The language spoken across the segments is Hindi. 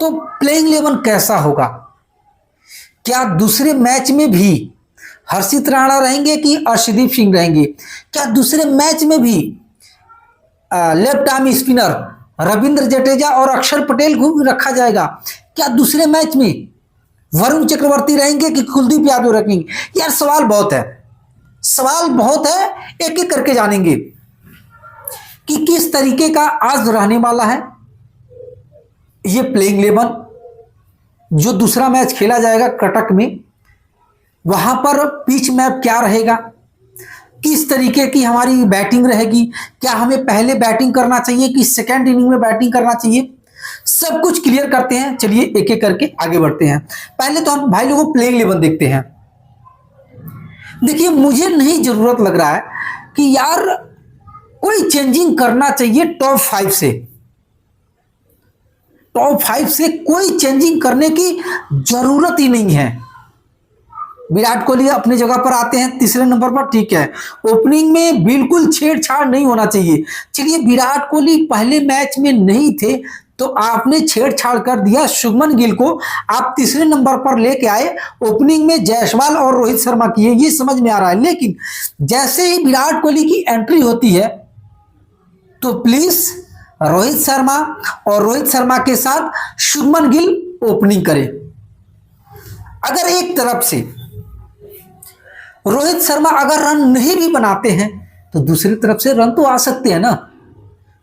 तो प्लेइंग 11 कैसा होगा? क्या दूसरे मैच में भी हर्षित राणा रहेंगे कि अर्शदीप सिंह रहेंगे? क्या दूसरे मैच में भी left arm spinner Ravindra Jadeja और अक्षर पटेल को रखा जाएगा? क्या दूसरे मैच में वरुण चक्रवर्ती रहेंगे कि कुलदीप यादव रखेंगे? यार सवाल बहुत है, सवाल बहुत है। एक एक करके जानेंगे कि किस तरीके का आज रहने वाला है ये प्लेइंग 11। जो दूसरा मैच खेला जाएगा कटक में, वहां पर पिच मैप क्या रहेगा, किस तरीके की हमारी बैटिंग रहेगी, क्या हमें पहले बैटिंग करना चाहिए कि सेकेंड इनिंग में बैटिंग करना चाहिए, सब कुछ क्लियर करते हैं। चलिए एक एक करके आगे बढ़ते हैं। पहले तो हम भाई लोगों प्लेइंग 11 देखते हैं। देखिए मुझे नहीं जरूरत लग रहा है कि यार कोई चेंजिंग करना चाहिए टॉप 5 से। टॉप 5 से कोई चेंजिंग करने की जरूरत ही नहीं है। विराट कोहली अपनी जगह पर आते हैं तीसरे नंबर पर, ठीक है। ओपनिंग में बिल्कुल छेड़छाड़ नहीं होना चाहिए। चलिए विराट कोहली पहले मैच में नहीं थे तो आपने छेड़छाड़ कर दिया, शुभमन गिल को आप तीसरे नंबर पर लेके आए, ओपनिंग में जायसवाल और रोहित शर्मा किए, ये समझ में आ रहा है। लेकिन जैसे ही विराट कोहली की एंट्री होती है तो प्लीज रोहित शर्मा और रोहित शर्मा के साथ शुभमन गिल ओपनिंग करे। अगर एक तरफ से रोहित शर्मा अगर रन नहीं भी बनाते हैं तो दूसरी तरफ से रन तो आ सकते हैं ना।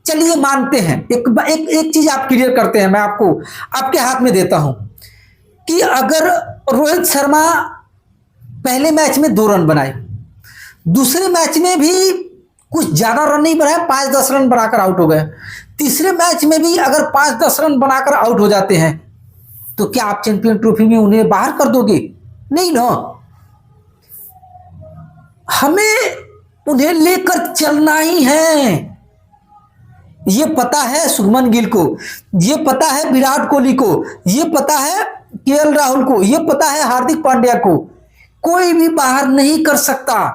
चलिए मानते हैं, एक चीज आप क्लियर करते हैं, मैं आपको आपके हाथ में देता हूं कि अगर रोहित शर्मा पहले मैच में 2 रन बनाए, दूसरे मैच में भी कुछ ज्यादा रन नहीं बनाए, 5-10 रन बनाकर आउट हो गए, तीसरे मैच में भी अगर 5-10 रन बनाकर आउट हो जाते हैं तो क्या आप चैंपियन ट्रॉफी में उन्हें बाहर कर दोगे? नहीं ना। हमें उन्हें लेकर चलना ही है। ये पता है शुभमन गिल को, ये पता है विराट कोहली को, ये पता है केएल राहुल को, ये पता है हार्दिक पांड्या को, कोई भी बाहर नहीं कर सकता।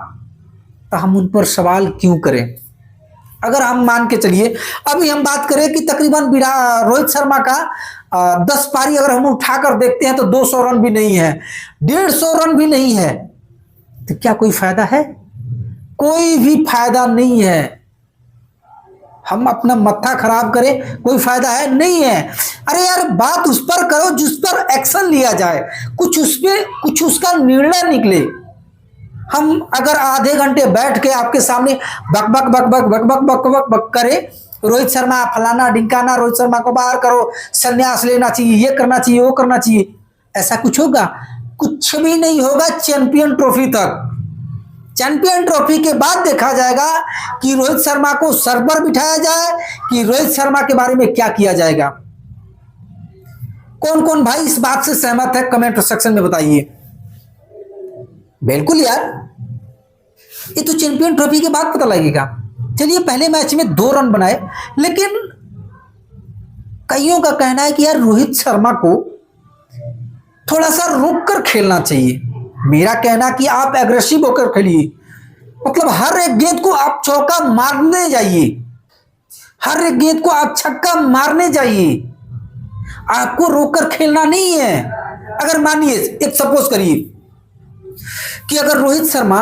तो हम उन पर सवाल क्यों करें? अगर हम मान के चलिए अभी हम बात करें कि तकरीबन रोहित शर्मा का 10 पारी अगर हम उठाकर देखते हैं तो 200 रन भी नहीं है, 150 रन भी नहीं है, तो क्या कोई फायदा है? कोई भी फायदा नहीं है। हम अपना मत्था खराब करें, कोई फायदा है? नहीं है। अरे यार बात उस पर करो जिस पर एक्शन लिया जाए, कुछ उसका निर्णय निकले। हम अगर आधे घंटे बैठ के आपके सामने बक बक बक बक बक बक बक बक बक करे, रोहित शर्मा फलाना ढिंकाना, रोहित शर्मा को बाहर करो, संन्यास लेना चाहिए, ये करना चाहिए, वो करना चाहिए, ऐसा कुछ होगा? कुछ भी नहीं होगा। चैंपियन ट्रॉफी तक, चैंपियन ट्रॉफी के बाद देखा जाएगा कि रोहित शर्मा को सर पर बिठाया जाए कि रोहित शर्मा के बारे में क्या किया जाएगा। कौन कौन भाई इस बात से सहमत है कमेंट सेक्शन में बताइए। बिल्कुल यार, ये तो चैंपियन ट्रॉफी के बाद पता लगेगा। चलिए पहले मैच में 2 रन बनाए, लेकिन कईयों का कहना है कि यार रोहित शर्मा को थोड़ा सा रुक कर खेलना चाहिए। मेरा कहना कि आप एग्रेसिव होकर खेलिए, मतलब हर एक गेंद को आप चौका मारने जाइए, हर एक गेंद को आप छक्का मारने जाइए, आपको रोककर खेलना नहीं है। अगर मानिए एक सपोज करिए कि अगर रोहित शर्मा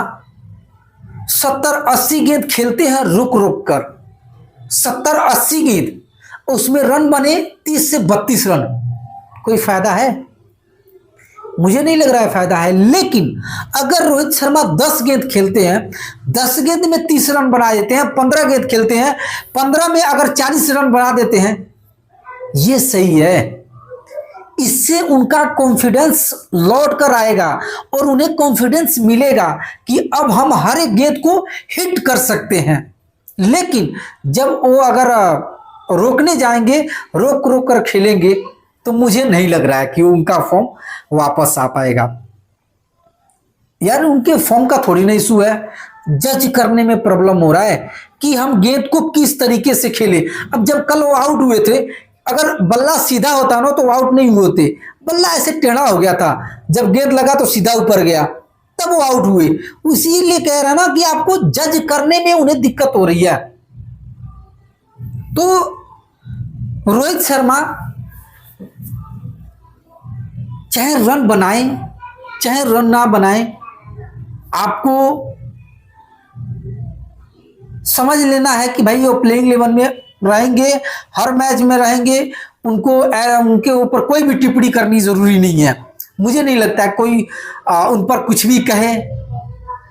70-80 गेंद खेलते हैं रुक रुक कर, 70-80 गेंद, उसमें रन बने 30 से 32 रन, कोई फायदा है? मुझे नहीं लग रहा है फायदा है। लेकिन अगर रोहित शर्मा 10 गेंद खेलते हैं, 10 गेंद में 30 रन बना देते हैं, 15 गेंद खेलते हैं, 15 में अगर 40 रन बना देते हैं, ये सही है। इससे उनका कॉन्फिडेंस लौट कर आएगा और उन्हें कॉन्फिडेंस मिलेगा कि अब हम हर एक गेंद को हिट कर सकते हैं। लेकिन जब वो अगर रोकने जाएंगे, रोक रोक कर खेलेंगे, तो मुझे नहीं लग रहा है कि उनका फॉर्म वापस आ पाएगा। यार उनके फॉर्म का थोड़ी ना इशू है, जज करने में प्रॉब्लम हो रहा है कि हम गेंद को किस तरीके से खेले। अब जब कल वो आउट हुए थे, अगर बल्ला सीधा होता ना तो आउट नहीं हुए होते, बल्ला ऐसे टेढ़ा हो गया था, जब गेंद लगा तो सीधा ऊपर गया, तब वो आउट हुए। इसीलिए कह रहा ना कि आपको जज करने में उन्हें दिक्कत हो रही है। तो रोहित शर्मा चाहे रन बनाएं चाहे रन ना बनाएं, आपको समझ लेना है कि भाई वो प्लेइंग 11 में रहेंगे, हर मैच में रहेंगे। उनके ऊपर कोई भी टिप्पणी करनी जरूरी नहीं है। मुझे नहीं लगता है कोई उन पर कुछ भी कहे,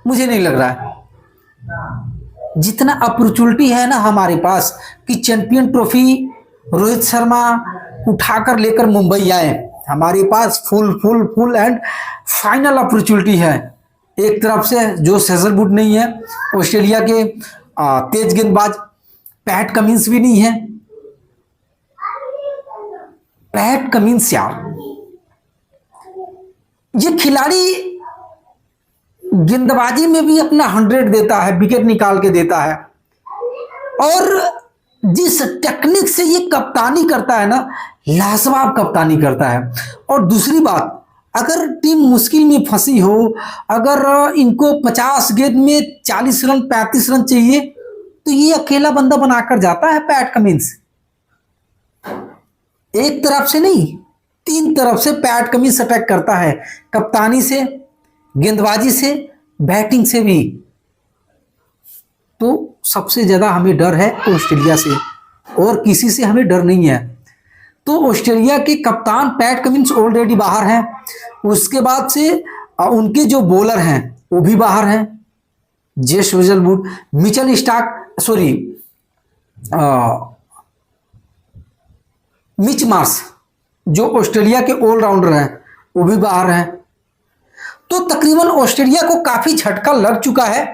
मुझे नहीं लग रहा है। जितना अपॉर्चुनिटी है ना हमारे पास कि चैंपियन ट्रॉफी रोहित शर्मा उठाकर लेकर मुंबई आए, हमारे पास फुल एंड फाइनल अपॉर्चुनिटी है। एक तरफ से जोश हेजलवुड नहीं है, ऑस्ट्रेलिया के तेज गेंदबाज पैट कमिंस भी नहीं है। पैट कमिंस यार, ये खिलाड़ी गेंदबाजी में भी अपना 100 देता है, विकेट निकाल के देता है, और जिस टेक्निक से ये कप्तानी करता है ना, लाजवाब कप्तानी करता है। और दूसरी बात, अगर टीम मुश्किल में फंसी हो, अगर इनको 50 गेंद में 40 रन 35 रन चाहिए, तो ये अकेला बंदा बनाकर जाता है पैट कमिंस। एक तरफ से नहीं, 3 तरफ से पैट कमिंस अटैक करता है, कप्तानी से, गेंदबाजी से, बैटिंग से भी। तो सबसे ज्यादा हमें डर है ऑस्ट्रेलिया से, और किसी से हमें डर नहीं है। तो ऑस्ट्रेलिया के कप्तान पैट कमिंस ऑलरेडी बाहर हैं, उसके बाद से उनके जो बॉलर हैं वो भी बाहर हैं, Josh Hazlewood, Mitchell Starc, sorry Mitch Marsh, जो ऑस्ट्रेलिया के ऑलराउंडर हैं, वो भी बाहर हैं। तो तकरीबन ऑस्ट्रेलिया को काफी झटका लग चुका है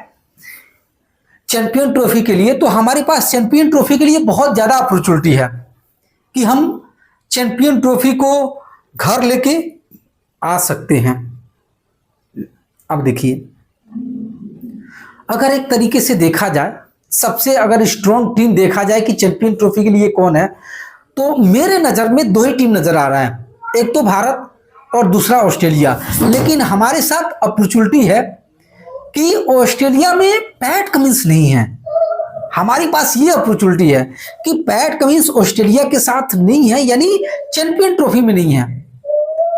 चैंपियन ट्रॉफी के लिए। तो हमारे पास चैंपियन ट्रॉफी के लिए बहुत ज्यादा अपॉर्चुनिटी है कि हम चैंपियन ट्रॉफी को घर लेके आ सकते हैं। अब देखिए, अगर एक तरीके से देखा जाए, सबसे अगर स्ट्रॉन्ग टीम देखा जाए कि चैंपियन ट्रॉफी के लिए कौन है, तो मेरे नजर में 2 ही टीम नजर आ रहा है, एक तो भारत और दूसरा ऑस्ट्रेलिया। लेकिन हमारे साथ अपॉर्चुनिटी है कि ऑस्ट्रेलिया में पैट कमिंस नहीं है। हमारे पास ये अपॉर्चुनिटी है कि पैट कमिंस ऑस्ट्रेलिया के साथ नहीं है, यानी चैंपियन ट्रॉफी में नहीं है।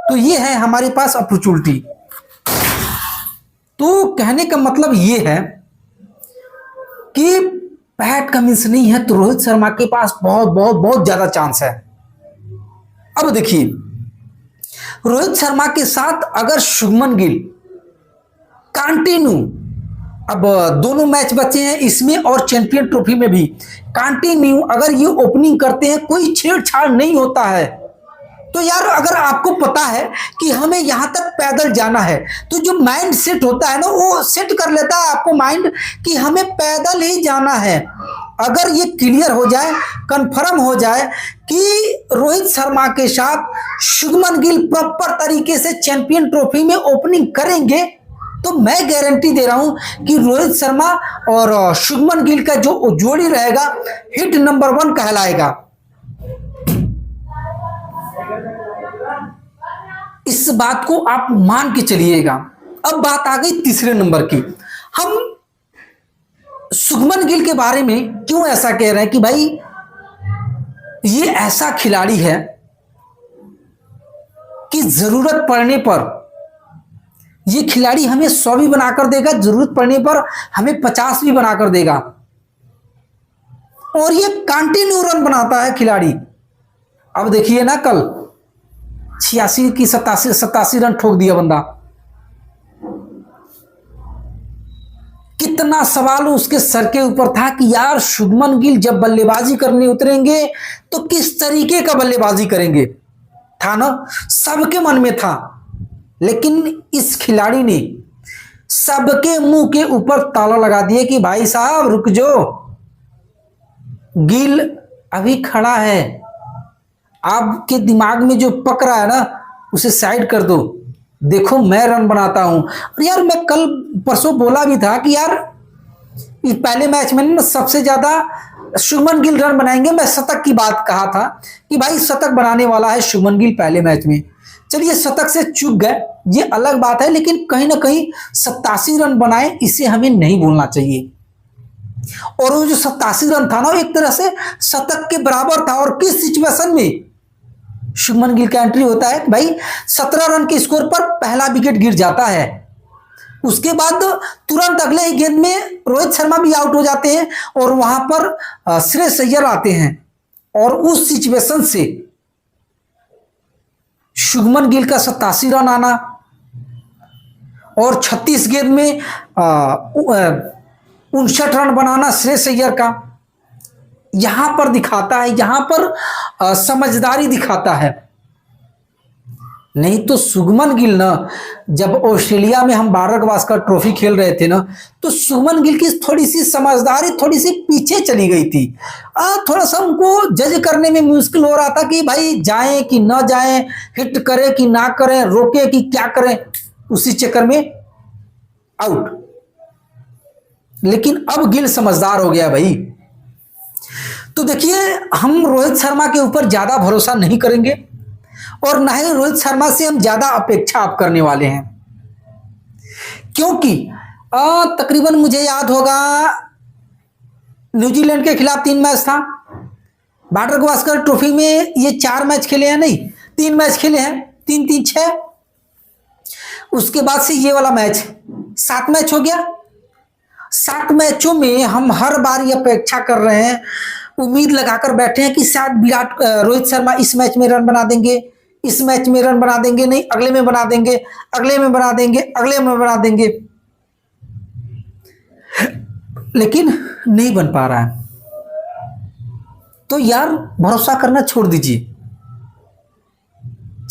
तो ये है हमारे पास अपॉर्चुनिटी। तो कहने का मतलब ये है कि पैट कमिंस नहीं है तो रोहित शर्मा के पास बहुत बहुत बहुत ज्यादा चांस है। अब देखिए, रोहित शर्मा के साथ अगर शुभमन गिल कंटिन्यू, अब दोनों मैच बचे हैं इसमें और चैंपियन ट्रॉफी में भी, कंटिन्यू अगर ये ओपनिंग करते हैं, कोई छेड़छाड़ नहीं होता है, तो यार अगर आपको पता है कि हमें यहां तक पैदल जाना है, तो जो माइंड सेट होता है ना, वो सेट कर लेता है आपको माइंड कि हमें पैदल ही जाना है। अगर ये क्लियर हो जाए, कंफर्म हो जाए कि रोहित शर्मा के साथ शुभमन गिल प्रॉपर तरीके से चैंपियन ट्रॉफी में ओपनिंग करेंगे, तो मैं गारंटी दे रहा हूं कि रोहित शर्मा और शुभमन गिल का जो जोड़ी रहेगा, हिट नंबर 1 कहलाएगा। इस बात को आप मान के चलिएगा। अब बात आ गई तीसरे नंबर की। हम शुभमन गिल के बारे में क्यों ऐसा कह रहे हैं कि भाई ये ऐसा खिलाड़ी है कि जरूरत पड़ने पर ये खिलाड़ी हमें 100 भी बनाकर देगा, जरूरत पड़ने पर हमें 50 भी बनाकर देगा, और ये कंटिन्यू रन बनाता है खिलाड़ी। अब देखिए ना, कल 86 की 87 रन ठोक दिया बंदा। कितना सवाल उसके सर के ऊपर था कि यार शुभमन गिल जब बल्लेबाजी करने उतरेंगे तो किस तरीके का बल्लेबाजी करेंगे, था ना, सबके मन में था। लेकिन इस खिलाड़ी ने सबके मुंह के ऊपर ताला लगा दिया कि भाई साहब रुक जाओ, गिल अभी खड़ा है, आपके दिमाग में जो पक रहा है ना उसे साइड कर दो, देखो मैं रन बनाता हूं। और यार मैं कल परसों बोला भी था कि यार इस पहले मैच में ना सबसे ज्यादा शुभमन गिल रन बनाएंगे, मैं शतक की बात कहा था कि भाई शतक बनाने वाला है शुभमन गिल पहले मैच में। चलिए शतक से चूक गए, ये अलग बात है, लेकिन कहीं ना कहीं 87 रन बनाए, इसे हमें नहीं भूलना चाहिए। और वो जो 87 रन था ना, एक तरह से शतक के बराबर था। और किस सिचुएशन में, शुभमन गिल का एंट्री होता है भाई 17 रन के स्कोर पर पहला विकेट गिर जाता है। उसके बाद तुरंत अगले ही गेंद में रोहित शर्मा भी आउट हो जाते हैं और वहां पर श्रेयस अय्यर आते हैं और उस सिचुएशन से शुभमन गिल का 87 रन आना और 36 गेंद में 59 रन बनाना श्रेयस अय्यर का, यहां पर दिखाता है, यहां पर समझदारी दिखाता है। नहीं तो शुभमन गिल ना, जब ऑस्ट्रेलिया में हम बारह गावस्कर ट्रॉफी खेल रहे थे ना, तो शुभमन गिल की थोड़ी सी समझदारी थोड़ी सी पीछे चली गई थी। थोड़ा सा उनको जज करने में मुश्किल हो रहा था कि भाई जाएं कि ना जाएं, हिट करें कि ना करें, रोके कि क्या करें, उसी चक्कर में आउट। लेकिन अब गिल समझदार हो गया भाई। तो देखिए, हम रोहित शर्मा के ऊपर ज्यादा भरोसा नहीं करेंगे और ना ही रोहित शर्मा से हम ज्यादा अपेक्षा आप करने वाले हैं, क्योंकि तकरीबन मुझे याद होगा न्यूजीलैंड के खिलाफ 3 मैच था, बॉर्डर गावस्कर ट्रॉफी में ये 4 मैच खेले हैं, नहीं 3 मैच खेले हैं, 3-3 6। उसके बाद से ये वाला मैच 7 मैच हो गया। 7 मैचों में हम हर बार ये अपेक्षा कर रहे हैं, उम्मीद लगाकर बैठे हैं कि शायद रोहित शर्मा इस मैच में रन बना देंगे, इस मैच में रन बना देंगे, नहीं अगले में बना देंगे, अगले में बना देंगे, अगले में बना देंगे, लेकिन नहीं बन पा रहा है। तो यार भरोसा करना छोड़ दीजिए,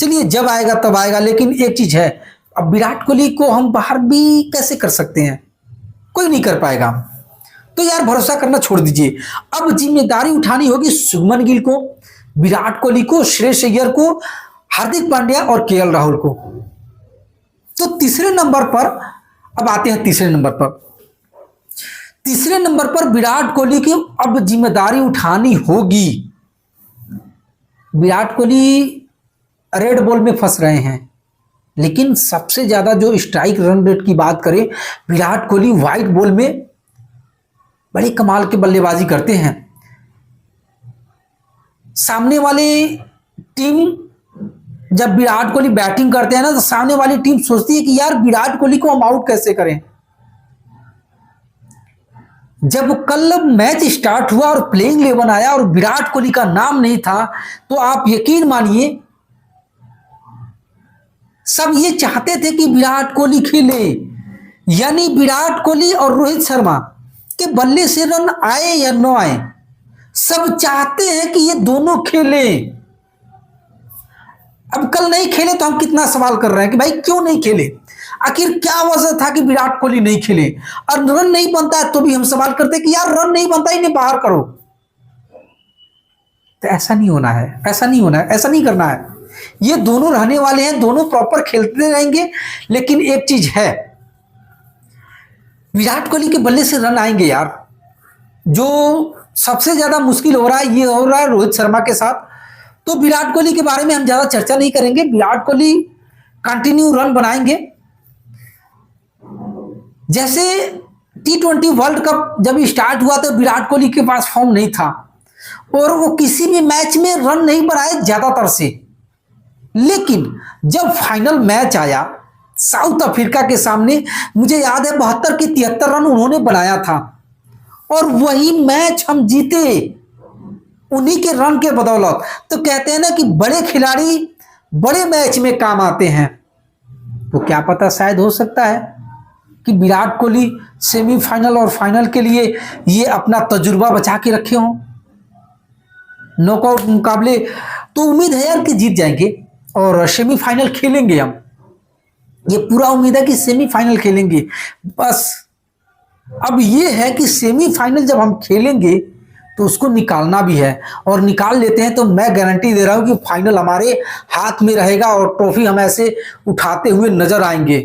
चलिए जब आएगा तब आएगा। लेकिन एक चीज है, अब विराट कोहली को हम बाहर भी कैसे कर सकते हैं, कोई नहीं कर पाएगा। तो यार भरोसा करना छोड़ दीजिए। अब जिम्मेदारी उठानी होगी शुभमन गिल को, विराट कोहली को, श्रेयस अय्यर को, हार्दिक पांड्या और केएल राहुल को। तो तीसरे नंबर पर अब आते हैं, तीसरे नंबर पर विराट कोहली की अब जिम्मेदारी उठानी होगी। विराट कोहली रेड बॉल में फंस रहे हैं, लेकिन सबसे ज्यादा जो स्ट्राइक रन रेट की बात करें, विराट कोहली व्हाइट बॉल में बड़ी कमाल की बल्लेबाजी करते हैं। सामने वाली टीम जब विराट कोहली बैटिंग करते हैं ना, तो सामने वाली टीम सोचती है कि यार विराट कोहली को हम आउट कैसे करें। जब कल मैच स्टार्ट हुआ और प्लेइंग 11 आया और विराट कोहली का नाम नहीं था, तो आप यकीन मानिए सब ये चाहते थे कि विराट कोहली खेले, यानी विराट कोहली और रोहित शर्मा के बल्ले से रन आए या न आए, सब चाहते हैं कि ये दोनों खेले। अब कल नहीं खेले तो हम कितना सवाल कर रहे हैं कि भाई क्यों नहीं खेले, आखिर क्या वजह था कि विराट कोहली नहीं खेले। और रन नहीं बनता है तो भी हम सवाल करते हैं कि यार रन नहीं बनता, इन्हें बाहर करो। तो ऐसा नहीं होना है, ऐसा नहीं होना है, ऐसा नहीं करना है। ये दोनों रहने वाले हैं, दोनों प्रॉपर खेलते रहेंगे। लेकिन एक चीज है, विराट कोहली के बल्ले से रन आएंगे यार। जो सबसे ज्यादा मुश्किल हो रहा है, ये हो रहा है रोहित शर्मा के साथ। तो विराट कोहली के बारे में हम ज्यादा चर्चा नहीं करेंगे। विराट कोहली कंटिन्यू रन बनाएंगे। जैसे T20 वर्ल्ड कप जब स्टार्ट हुआ तो विराट कोहली के पास फॉर्म नहीं था और वो किसी भी मैच में रन नहीं बनाए ज्यादातर से। लेकिन जब फाइनल मैच आया साउथ अफ्रीका के सामने, मुझे याद है 72 के 73 रन उन्होंने बनाया था और वही मैच हम जीते उन्हीं के रन के बदौलत। तो कहते हैं ना कि बड़े खिलाड़ी बड़े मैच में काम आते हैं। तो क्या पता, शायद हो सकता है कि विराट कोहली सेमीफाइनल और फाइनल के लिए ये अपना तजुर्बा बचा के रखे हों। नॉकआउट मुकाबले तो उम्मीद है यार कि जीत जाएंगे और सेमीफाइनल खेलेंगे। हम ये पूरा उम्मीद है कि सेमीफाइनल खेलेंगे। बस अब ये है कि सेमीफाइनल जब हम खेलेंगे तो उसको निकालना भी है, और निकाल लेते हैं तो मैं गारंटी दे रहा हूं कि फाइनल हमारे हाथ में रहेगा और ट्रॉफी हम ऐसे उठाते हुए नजर आएंगे।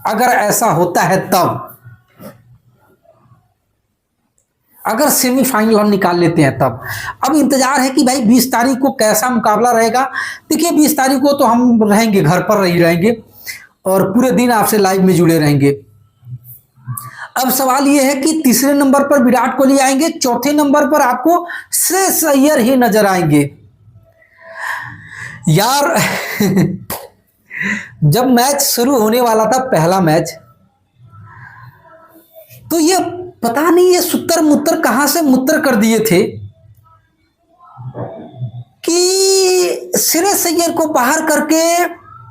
अगर ऐसा होता है तब, अगर सेमीफाइनल हम निकाल लेते हैं तब। अब इंतजार है कि भाई 20 तारीख को कैसा मुकाबला रहेगा। देखिए 20 तारीख को तो हम रहेंगे, घर पर ही रहेंगे और पूरे दिन आपसे लाइव में जुड़े रहेंगे। अब सवाल यह है कि तीसरे नंबर पर विराट कोहली आएंगे, चौथे नंबर पर आपको श्रेयस अय्यर ही नजर आएंगे। यार जब मैच शुरू होने वाला था, पहला मैच, तो ये पता नहीं ये सुत्तर मुत्तर कहां से मुत्तर कर दिए थे कि श्रेयस अय्यर को बाहर करके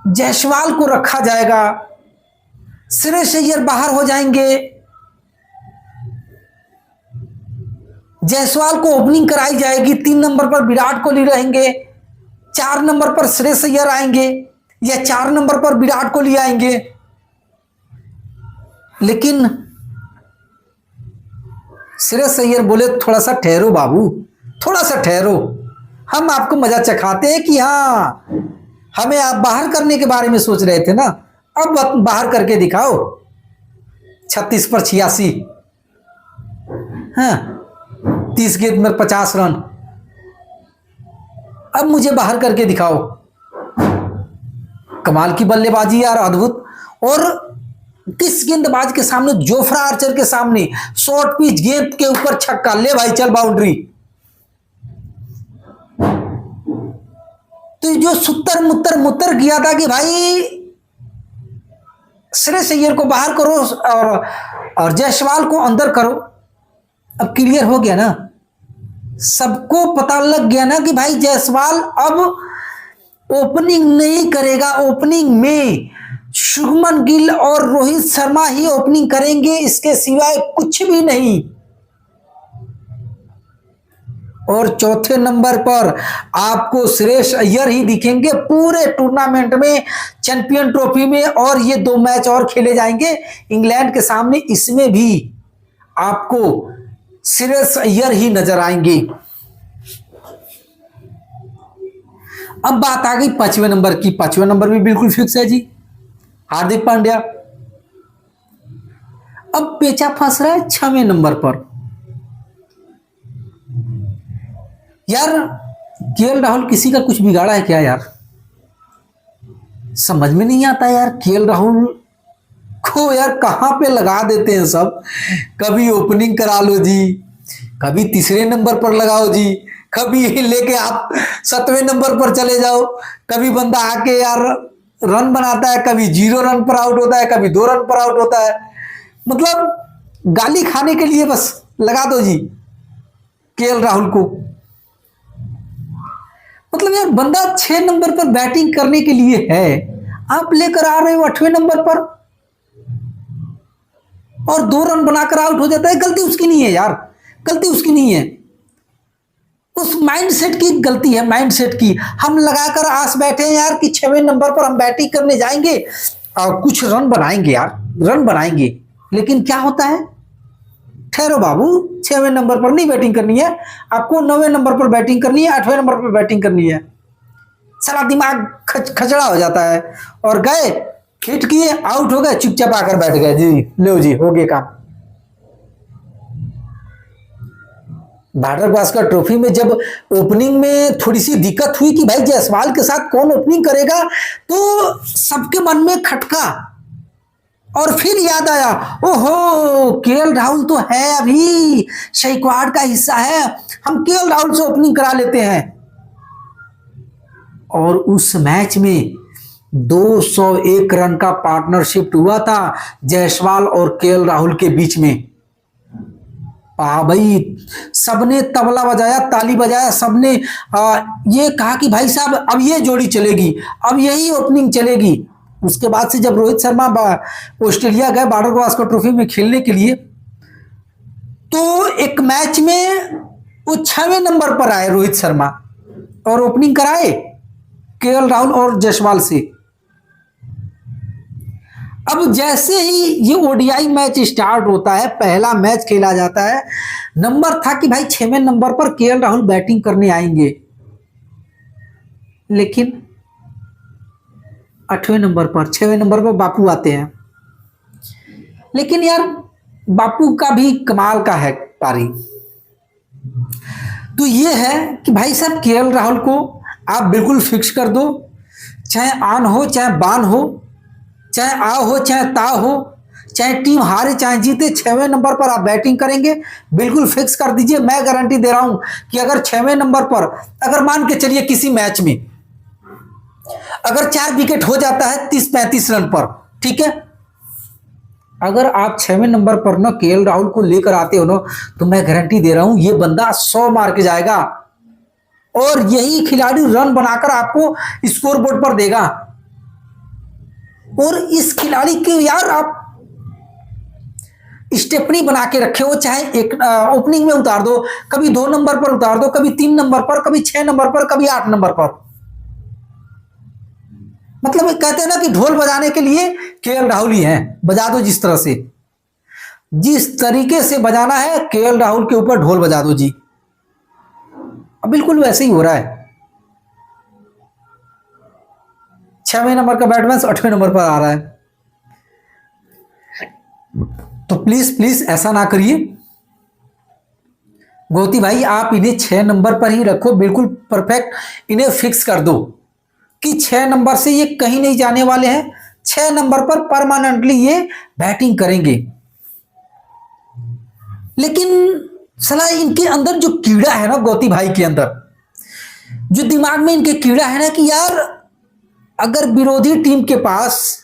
जायसवाल को रखा जाएगा, श्रेयस अय्यर बाहर हो जाएंगे, जायसवाल को ओपनिंग कराई जाएगी, 3 नंबर पर विराट कोहली रहेंगे, 4 नंबर पर श्रेयस अय्यर आएंगे या 4 नंबर पर विराट कोहली आएंगे। लेकिन श्रेयस अय्यर बोले थोड़ा सा ठहरो बाबू, थोड़ा सा ठहरो, हम आपको मजा चखाते हैं कि हाँ, हमें आप बाहर करने के बारे में सोच रहे थे ना, अब बाहर करके दिखाओ। 36 पर 86, हाँ 30 गेंद में 50 रन, अब मुझे बाहर करके दिखाओ। कमाल की बल्लेबाजी यार, अद्भुत। और किस गेंदबाज के सामने, जोफ्रा आर्चर के सामने शॉर्ट पिच गेंद के ऊपर छक्का, ले भाई चल बाउंड्री। तो जो सुत्तर मुत्तर मुत्तर किया था कि भाई श्रेयस अय्यर को बाहर करो और जायसवाल को अंदर करो, अब क्लियर हो गया ना, सबको पता लग गया ना कि भाई जायसवाल अब ओपनिंग नहीं करेगा। ओपनिंग में शुभमन गिल और रोहित शर्मा ही ओपनिंग करेंगे, इसके सिवाय कुछ भी नहीं। और चौथे नंबर पर आपको श्रेयस अय्यर ही दिखेंगे पूरे टूर्नामेंट में, चैंपियन ट्रॉफी में, और ये 2 मैच और खेले जाएंगे इंग्लैंड के सामने, इसमें भी आपको श्रेयस अय्यर ही नजर आएंगे। अब बात आ गई 5वें नंबर की। 5वें नंबर भी बिल्कुल फिक्स है जी, हार्दिक पांड्या। अब पेचा फंस रहा है 6वें नंबर पर। यार केएल राहुल किसी का कुछ बिगाड़ा है क्या यार, समझ में नहीं आता यार। केएल राहुल को यार कहां पे लगा देते हैं सब, कभी ओपनिंग करा लो जी, कभी तीसरे नंबर पर लगाओ जी, कभी लेके आप 7वें नंबर पर चले जाओ, कभी बंदा आके यार रन बनाता है, कभी 0 रन पर आउट होता है, कभी 2 रन पर आउट होता है। मतलब गाली खाने के लिए बस लगा दो जी केएल राहुल को। मतलब यार बंदा 6 नंबर पर बैटिंग करने के लिए है, आप लेकर आ रहे हो 8वें नंबर पर और 2 रन बनाकर आउट हो जाता है। गलती उसकी नहीं है यार, गलती उसकी नहीं है, उस माइंडसेट की गलती है, माइंडसेट की। हम लगाकर आस बैठे हैं यार कि 6वें नंबर पर हम बैटिंग करने जाएंगे और कुछ रन बनाएंगे यार, रन बनाएंगे। लेकिन क्या होता है, ठहरो बाबू, 6वें नंबर पर नहीं बैटिंग करनी है, आपको 9वें नंबर पर बैटिंग करनी है, 8वें नंबर पर बैटिंग करनी है। सारा दिमाग खचड़ा हो जाता है। और गए, हिट किए, आउट हो गए, चुपचाप आकर बैठ गए जी, लो जी हो गए काम। बॉर्डर गावस्कर ट्रॉफी में जब ओपनिंग में थोड़ी सी दिक्कत हुई कि भाई जायसवाल के साथ कौन ओपनिंग करेगा, तो सबके मन में खटका और फिर याद आया, ओहो केएल राहुल तो है अभी, स्क्वाड का हिस्सा है, हम केएल राहुल से ओपनिंग करा लेते हैं। और उस मैच में 201 रन का पार्टनरशिप हुआ था जायसवाल और केएल राहुल के बीच में। भाई सबने तबला बजाया, ताली बजाया, सबने ये कहा कि भाई साहब अब ये जोड़ी चलेगी, अब यही ओपनिंग चलेगी। उसके बाद से जब रोहित शर्मा ऑस्ट्रेलिया गए बॉर्डर गावस्कर ट्रॉफी में खेलने के लिए, तो एक मैच में वो 6वें नंबर पर आए रोहित शर्मा और ओपनिंग कराए केएल राहुल और जायसवाल से। अब जैसे ही ये ओडीआई मैच स्टार्ट होता है, पहला मैच खेला जाता है, नंबर था कि भाई 6वें नंबर पर केएल राहुल बैटिंग करने आएंगे, लेकिन 8वें नंबर पर, 6वें नंबर पर बापू आते हैं। लेकिन यार बापू का भी कमाल का है पारी। तो ये है कि भाई साहब केएल राहुल को आप बिल्कुल फिक्स कर दो, चाहे आन हो चाहे बान हो, चाहे आ हो चाहे ता हो, चाहे टीम हारे चाहे जीते, 6वें नंबर पर आप बैटिंग करेंगे, बिल्कुल फिक्स कर दीजिए। मैं गारंटी दे रहा हूं कि अगर 6वें नंबर पर, अगर मान के चलिए किसी मैच में अगर 4 विकेट हो जाता है 30-35 रन पर, ठीक है, अगर आप 6वें नंबर पर ना केएल राहुल को लेकर आते हो ना, तो मैं गारंटी दे रहा हूं ये बंदा 100 मार के जाएगा और यही खिलाड़ी रन बनाकर आपको स्कोर बोर्ड पर देगा। और इस खिलाड़ी के यार आप स्टेपनी बना के रखे हो, चाहे एक ओपनिंग में उतार दो, कभी 2 नंबर पर उतार दो, कभी 3 नंबर पर, कभी 6 नंबर पर, कभी 8 नंबर पर। मतलब कहते हैं ना कि ढोल बजाने के लिए केएल राहुल ही है, बजा दो जिस तरह से, जिस तरीके से बजाना है केएल राहुल के ऊपर ढोल बजा दो जी। अब बिल्कुल वैसे ही हो रहा है। 6वें नंबर का बैट्समैन 8वें नंबर पर आ रहा है, तो प्लीज प्लीज ऐसा ना करिए गोती भाई, आप इन्हें 6 नंबर पर ही रखो, बिल्कुल परफेक्ट इन्हें फिक्स कर दो कि 6 नंबर से ये कहीं नहीं जाने वाले हैं, 6 नंबर पर परमानेंटली ये बैटिंग करेंगे। लेकिन सला इनके अंदर जो कीड़ा है ना गोती भाई के अंदर, जो दिमाग में इनके कीड़ा है ना कि यार अगर विरोधी टीम के पास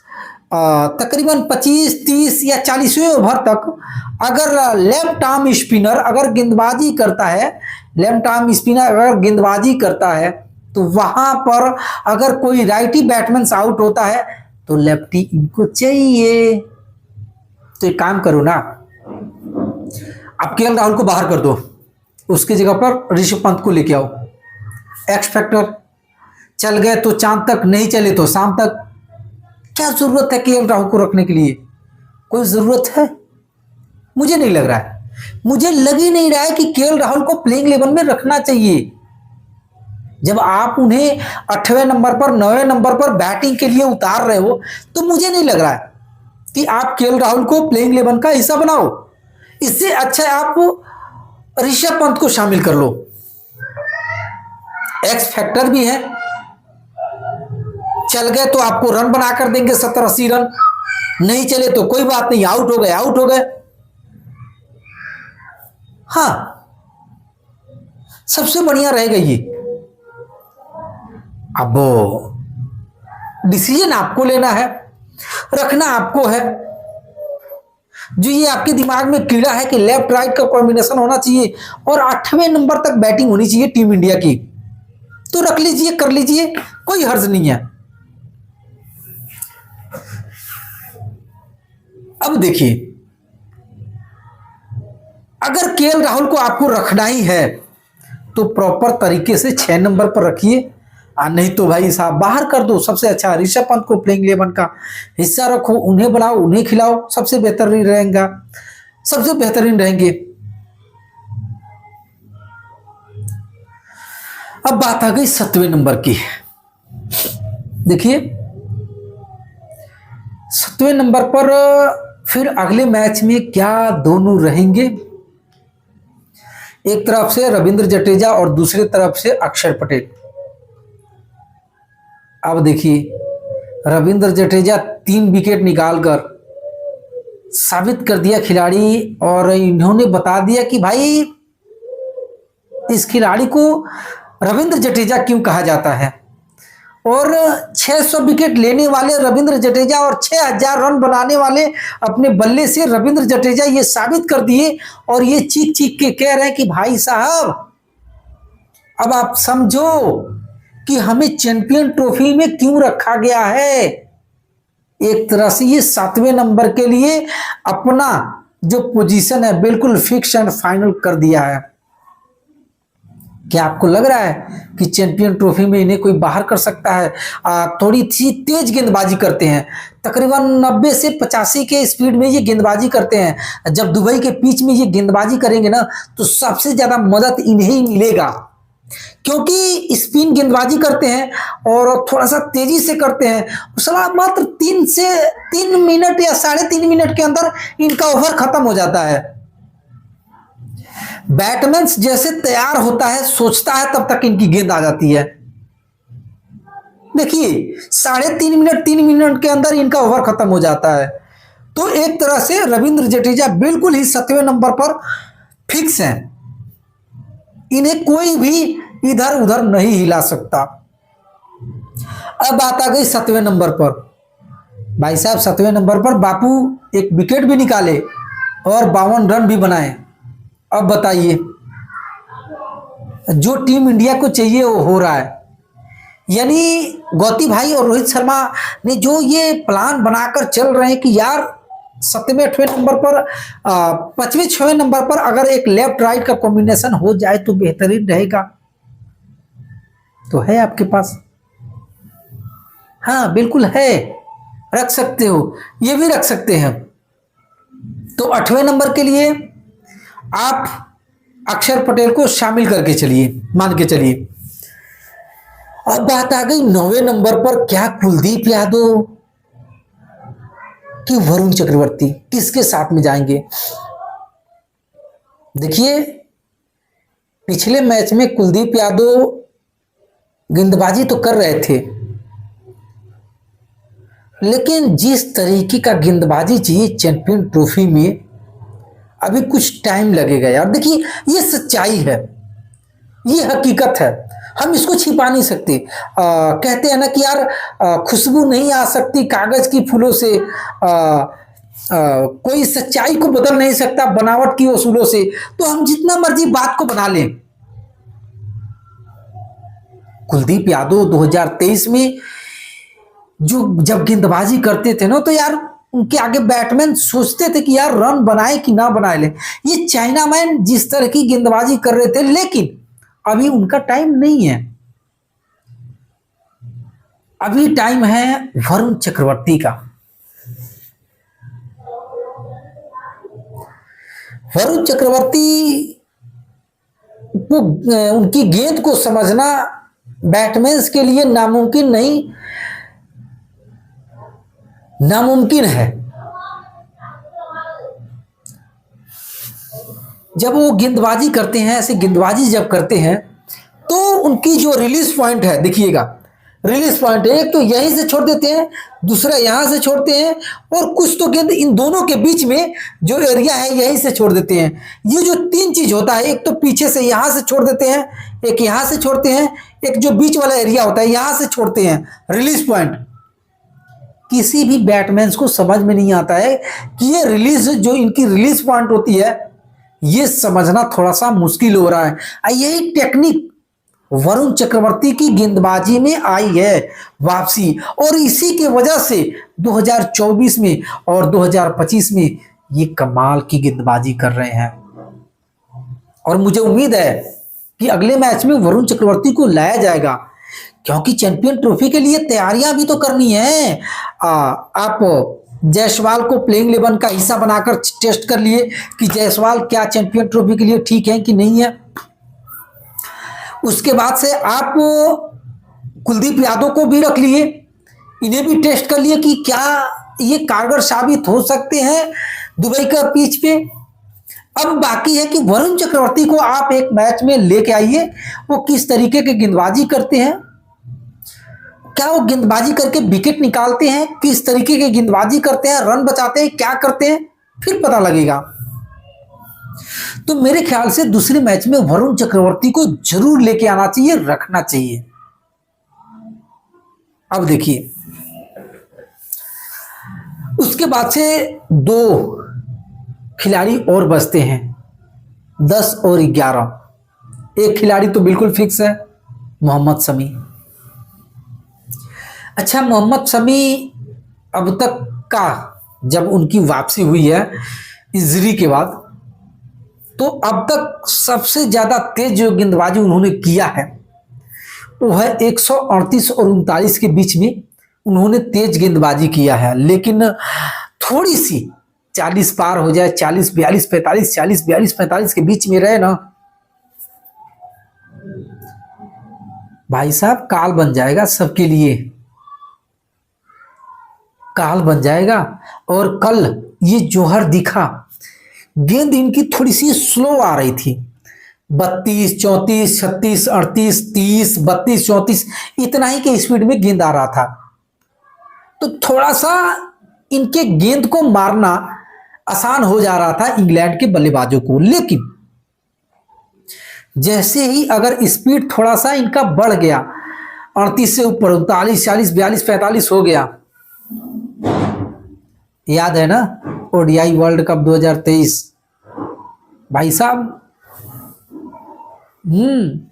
तकरीबन 25, 30 या 40वें ओवर तक अगर लेफ्ट आर्म स्पिनर अगर गेंदबाजी करता है, लेफ्ट आर्म स्पिनर अगर गेंदबाजी करता है, तो वहां पर अगर कोई राइटी बैट्समैन आउट होता है तो लेफ्टी इनको चाहिए। तो एक काम करो ना, आप केएल राहुल को बाहर कर दो, उसकी जगह पर ऋषभ पंत को लेके आओ। एक्स फैक्टर, चल गए तो चांद तक, नहीं चले तो शाम तक। क्या जरूरत है केएल राहुल को रखने के लिए? कोई जरूरत है? मुझे नहीं लग रहा है, मुझे लग ही नहीं रहा है कि केएल राहुल को प्लेइंग 11 में रखना चाहिए। जब आप उन्हें 8वें नंबर पर, 9वें नंबर पर बैटिंग के लिए उतार रहे हो, तो मुझे नहीं लग रहा है कि आप केएल राहुल को प्लेइंग 11 का हिस्सा बनाओ। इससे अच्छा आप ऋषभ पंत को शामिल कर लो, एक्स फैक्टर भी है, चल गए तो आपको रन बनाकर देंगे 70-80 रन, नहीं चले तो कोई बात नहीं, आउट हो गए, आउट हो गए। हाँ, सबसे बढ़िया रहेगा ये। अब डिसीजन आपको लेना है, रखना आपको है। जो ये आपके दिमाग में कीड़ा है कि लेफ्ट राइट का कॉम्बिनेशन होना चाहिए और 8वें नंबर तक बैटिंग होनी चाहिए टीम इंडिया की, तो रख लीजिए, कर लीजिए, कोई हर्ज नहीं है। अब देखिए, अगर केएल राहुल को आपको रखना ही है तो प्रॉपर तरीके से 6 नंबर पर रखिए, नहीं तो भाई साहब बाहर कर दो। सबसे अच्छा ऋषभ पंत को प्लेइंग 11 का हिस्सा रखो, उन्हें बनाओ, उन्हें खिलाओ, सबसे बेहतरीन रहेगा, सबसे बेहतरीन रहेंगे। अब बात आ गई 7वें नंबर की। देखिए 7वें नंबर पर फिर अगले मैच में क्या दोनों रहेंगे, एक तरफ से रविंद्र जडेजा और दूसरी तरफ से अक्षर पटेल। अब देखिए रविंद्र जडेजा 3 विकेट निकालकर साबित कर दिया खिलाड़ी, और इन्होंने बता दिया कि भाई इस खिलाड़ी को रविंद्र जडेजा क्यों कहा जाता है। और 600 विकेट लेने वाले रविंद्र जडेजा और 6000 रन बनाने वाले अपने बल्ले से रविंद्र जडेजा ये साबित कर दिए, और ये चीख चीख के कह रहे हैं कि भाई साहब अब आप समझो कि हमें चैंपियन ट्रॉफी में क्यों रखा गया है। एक तरह से ये 7वें नंबर के लिए अपना जो पोजीशन है बिल्कुल फिक्स एंड फाइनल कर दिया है। क्या आपको लग रहा है कि चैंपियन ट्रॉफी में इन्हें कोई बाहर कर सकता है? थोड़ी सी तेज गेंदबाजी करते हैं, तकरीबन 90 से 85 के स्पीड में ये गेंदबाजी करते हैं। जब दुबई के पिच में ये गेंदबाजी करेंगे ना, तो सबसे ज्यादा मदद इन्हें ही मिलेगा, क्योंकि स्पिन गेंदबाजी करते हैं और थोड़ा सा तेजी से करते हैं। सलाह मात्र 3 मिनट या 3.5 मिनट के अंदर इनका ओवर खत्म हो जाता है। बैटमैन जैसे तैयार होता है, सोचता है, तब तक इनकी गेंद आ जाती है। देखिए 3.5 मिनट 3 मिनट के अंदर इनका ओवर खत्म हो जाता है। तो एक तरह से रविंद्र जडेजा बिल्कुल ही 7वें नंबर पर फिक्स हैं, इन्हें कोई भी इधर उधर नहीं हिला सकता। अब बात आ गई 7वें नंबर पर। भाई साहब 7वें नंबर पर बापू एक विकेट भी निकाले और 52 रन भी बनाए। अब बताइए, जो टीम इंडिया को चाहिए वो हो रहा है। यानी गौती भाई और रोहित शर्मा ने जो ये प्लान बनाकर चल रहे हैं कि यार 7वें 8वें नंबर पर 5वें 6वें नंबर पर अगर एक लेफ्ट राइट का कॉम्बिनेशन हो जाए तो बेहतरीन रहेगा। तो है आपके पास? हाँ बिल्कुल है, रख सकते हो, ये भी रख सकते हैं। तो 8वें नंबर के लिए आप अक्षर पटेल को शामिल करके चलिए, मान के चलिए। अब बात आ गई 9वें नंबर पर, क्या कुलदीप यादव कि वरुण चक्रवर्ती, किसके साथ में जाएंगे? देखिए, पिछले मैच में कुलदीप यादव गेंदबाजी तो कर रहे थे, लेकिन जिस तरीके का गेंदबाजी चाहिए चैंपियन ट्रॉफी में, अभी कुछ टाइम लगेगा यार। देखिए, ये सच्चाई है, ये हकीकत है, हम इसको छिपा नहीं सकते। कहते हैं ना कि यार खुशबू नहीं आ सकती कागज की फूलों से, कोई सच्चाई को बदल नहीं सकता बनावट की उसूलों से। तो हम जितना मर्जी बात को बना लें, कुलदीप यादव 2023 में जो जब गेंदबाजी करते थे ना, तो यार उनके आगे बैट्समैन सोचते थे कि यार रन बनाए कि ना बनाए ले। ये चाइना मैन जिस तरह की गेंदबाजी कर रहे थे, लेकिन अभी उनका टाइम नहीं है। अभी टाइम है वरुण चक्रवर्ती का। वरुण चक्रवर्ती को उनकी गेंद को समझना बैट्समैन के लिए नामुमकिन नहीं, नामुमकिन है। जब वो गेंदबाजी करते हैं, ऐसे गेंदबाजी जब करते हैं, तो उनकी जो रिलीज पॉइंट है, देखिएगा रिलीज पॉइंट है, एक तो यहीं से छोड़ देते हैं, दूसरा यहां से छोड़ते हैं, और कुछ तो गेंद इन दोनों के बीच में जो एरिया है यहीं से छोड़ देते हैं। ये जो 3 चीज होता है, एक तो पीछे से यहां से छोड़ देते हैं, एक यहां से छोड़ते हैं, एक जो बीच वाला एरिया होता है यहां से छोड़ते हैं, रिलीज पॉइंट। किसी भी बैट्समैन को समझ में नहीं आता है कि ये रिलीज, जो इनकी रिलीज पॉइंट होती है, ये समझना थोड़ा सा मुश्किल हो रहा है। यही टेक्निक वरुण चक्रवर्ती की गेंदबाजी में आई है वापसी, और इसी के वजह से 2024 में और 2025 में ये कमाल की गेंदबाजी कर रहे हैं। और मुझे उम्मीद है कि अगले मैच में वरुण चक्रवर्ती को लाया जाएगा, क्योंकि चैंपियन ट्रॉफी के लिए तैयारियां भी तो करनी है। आप जायसवाल को प्लेइंग 11 का हिस्सा बनाकर टेस्ट कर लिए कि जायसवाल क्या चैंपियन ट्रॉफी के लिए ठीक है कि नहीं है। उसके बाद से आप कुलदीप यादव को भी रख लिए, इन्हें भी टेस्ट कर लिए कि क्या ये कारगर साबित हो सकते हैं दुबई का पिच पे। अब बाकी है कि वरुण चक्रवर्ती को आप एक मैच में लेके आइए, वो किस तरीके के गेंदबाजी करते हैं, क्या वो गेंदबाजी करके विकेट निकालते हैं, किस तरीके की गेंदबाजी करते हैं, रन बचाते हैं, क्या करते हैं, फिर पता लगेगा। तो मेरे ख्याल से दूसरे मैच में वरुण चक्रवर्ती को जरूर लेके आना चाहिए, रखना चाहिए। अब देखिए, उसके बाद से 2 खिलाड़ी और बचते हैं, 10 और 11। एक खिलाड़ी तो बिल्कुल फिक्स है, मोहम्मद शमी। अच्छा, मोहम्मद शमी अब तक का, जब उनकी वापसी हुई है इंजरी के बाद, तो अब तक सबसे ज्यादा तेज जो गेंदबाजी उन्होंने किया है वो है 138 और 39 के बीच में उन्होंने तेज गेंदबाजी किया है। लेकिन थोड़ी सी 40 पार हो जाए, 40 42 45, 40 42 45 के बीच में रहे ना, भाई साहब काल बन जाएगा सबके लिए, काल बन जाएगा। और कल ये जौहर दिखा, गेंद इनकी थोड़ी सी स्लो आ रही थी, 32 34 36 38 30 32 34 इतना ही के स्पीड में गेंद आ रहा था। तो थोड़ा सा इनके गेंद को मारना आसान हो जा रहा था इंग्लैंड के बल्लेबाजों को। लेकिन जैसे ही अगर स्पीड थोड़ा सा इनका बढ़ गया 38 से ऊपर 39, 40, 42, 45 हो गया। याद है ना ओडीआई वर्ल्ड कप 2023 भाई साहब?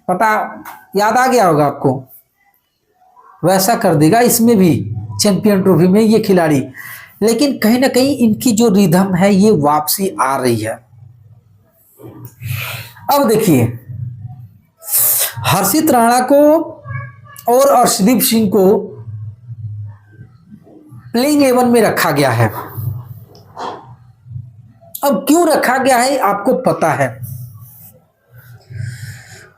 पता, याद आ गया होगा आपको। वैसा कर देगा इसमें भी, चैंपियन ट्रॉफी में ये खिलाड़ी। लेकिन कहीं ना कहीं इनकी जो रिदम है ये वापसी आ रही है। अब देखिए, हर्षित राणा को और अर्शदीप सिंह को प्लेइंग 11 में रखा गया है। अब क्यों रखा गया है आपको पता है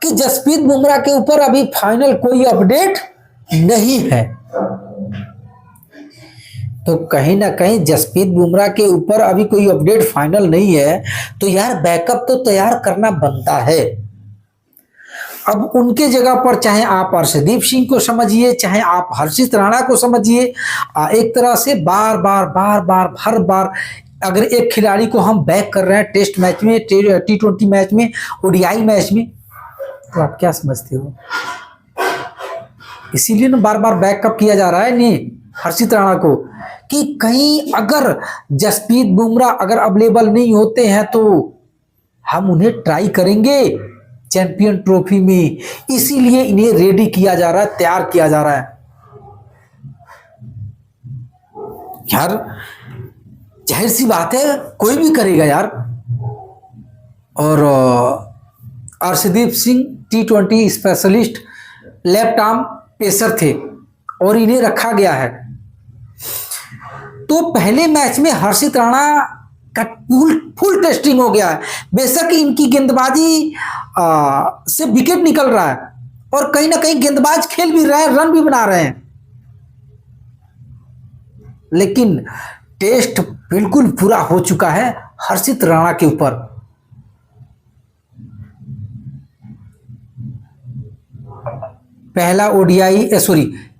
कि जसप्रीत बुमराह के ऊपर अभी फाइनल कोई अपडेट नहीं है। तो कहीं ना कहीं जसप्रीत बुमराह के ऊपर अभी कोई अपडेट फाइनल नहीं है, तो यार बैकअप तो तैयार करना बनता है। अब उनके जगह पर चाहे आप अर्शदीप सिंह को समझिए, चाहे आप हर्षित राणा को समझिए, एक तरह से बार बार हर बार अगर एक खिलाड़ी को हम बैक कर रहे हैं टेस्ट मैच में, T20 मैच में, ओडीआई मैच में, तो आप क्या समझते हो? इसीलिए ना बार बार बैकअप किया जा रहा है नहीं हर्षित राणा को, कि कहीं अगर जसप्रीत बुमराह अगर अवेलेबल नहीं होते हैं तो हम उन्हें ट्राई करेंगे चैंपियन ट्रॉफी में। इसीलिए इन्हें रेडी किया जा रहा है, तैयार किया जा रहा है। यार जाहिर सी बात है कोई भी करेगा यार। और Arshdeep Singh T20 specialist left arm pacer थे और इन्हें रखा गया है। तो पहले मैच में हर्षित राणा का फुल टेस्टिंग हो गया है। बेशक इनकी गेंदबाजी से विकेट निकल रहा है और कहीं ना कहीं गेंदबाज खेल भी रहे हैं, रन भी बना रहे हैं, लेकिन टेस्ट बिल्कुल पूरा हो चुका है हर्षित राणा के ऊपर।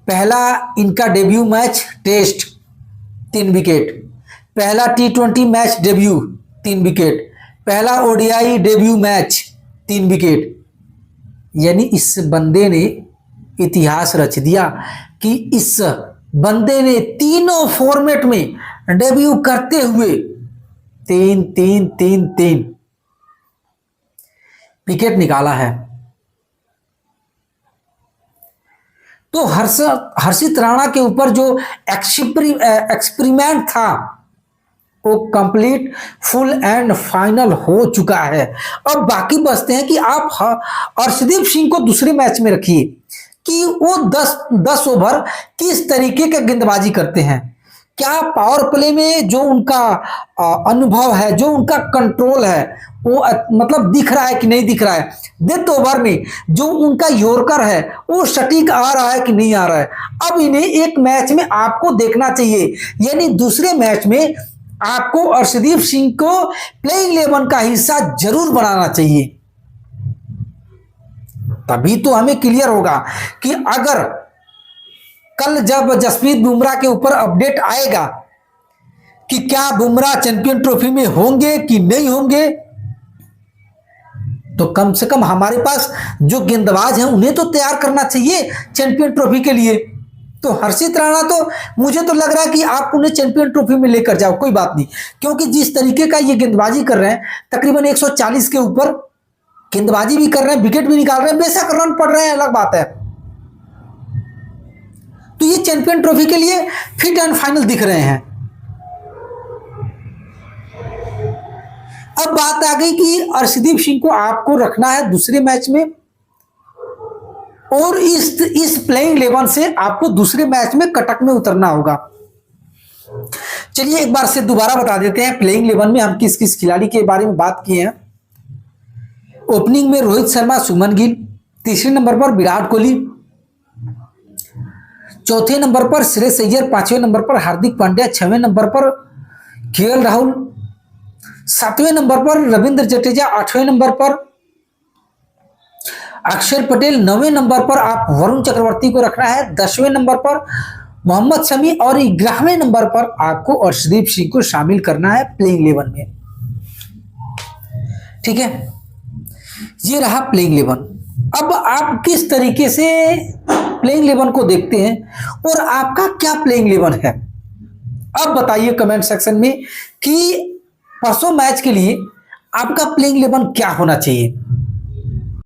पहला इनका डेब्यू मैच टेस्ट 3 विकेट, पहला T20 मैच डेब्यू 3 विकेट, पहला ओडीआई डेब्यू मैच 3 विकेट। यानी इस बंदे ने इतिहास रच दिया कि इस बंदे ने तीनों फॉर्मेट में डेब्यू करते हुए 3 विकेट निकाला है। तो हर्षित राणा के ऊपर जो एक्सपेरिमेंट था वो कंप्लीट फुल एंड फाइनल हो चुका है। अब बाकी बचते हैं कि आप अर्शदीप सिंह को दूसरे मैच में रखिए कि वो 10 ओवर किस तरीके का गेंदबाजी करते हैं। क्या पावर प्ले में जो उनका अनुभव है, जो उनका कंट्रोल है, वो मतलब दिख रहा है कि नहीं दिख रहा है। डेथ ओवर में जो उनका यॉर्कर है वो सटीक आ रहा है कि नहीं आ रहा है। अब इन्हें एक मैच में आपको देखना चाहिए, यानी दूसरे मैच में आपको अर्शदीप सिंह को प्लेइंग 11 का हिस्सा जरूर बनाना चाहिए। तभी तो हमें क्लियर होगा कि अगर कल जब जसप्रीत बुमराह के ऊपर अपडेट आएगा कि क्या बुमराह चैंपियन ट्रॉफी में होंगे कि नहीं होंगे, तो कम से कम हमारे पास जो गेंदबाज हैं उन्हें तो तैयार करना चाहिए चैंपियन ट्रॉफी के लिए। तो हर्षित राणा तो मुझे तो लग रहा है कि आप उन्हें चैंपियन ट्रॉफी में लेकर जाओ, कोई बात नहीं, क्योंकि जिस तरीके का ये गेंदबाजी कर रहे हैं, तकरीबन 140 के ऊपर गेंदबाजी भी कर रहे हैं, विकेट भी निकाल रहे हैं, बेशक रन पड़ रहे हैं अलग बात है। तो ये चैंपियन ट्रॉफी के लिए फिट एंड फाइनल दिख रहे हैं। अब बात आ गई कि अर्शदीप सिंह को आपको रखना है दूसरे मैच में और इस प्लेइंग 11 से आपको दूसरे मैच में कटक में उतरना होगा। चलिए एक बार से दोबारा बता देते हैं प्लेइंग 11 में हम किस किस खिलाड़ी के बारे में बात किए हैं। ओपनिंग में रोहित शर्मा, शुभमन गिल, तीसरे नंबर पर विराट कोहली, चौथे नंबर पर श्रेयस अय्यर, पांचवें नंबर पर हार्दिक पांड्या, छठवें नंबर पर केएल राहुल, सातवें नंबर पर रविंद्र जडेजा, आठवें नंबर पर अक्षर पटेल, नौवें नंबर पर आप वरुण चक्रवर्ती को रखना है, 10वें नंबर पर मोहम्मद शमी और 11वें नंबर पर आपको अर्शदीप सिंह को शामिल करना है प्लेइंग 11 में। ठीक है, ये रहा प्लेइंग 11। अब आप किस तरीके से प्लेइंग 11 को देखते हैं और आपका क्या प्लेइंग 11 है। अब बताइए कमेंट सेक्शन में कि परसों मैच के लिए आपका प्लेइंग 11 क्या होना चाहिए।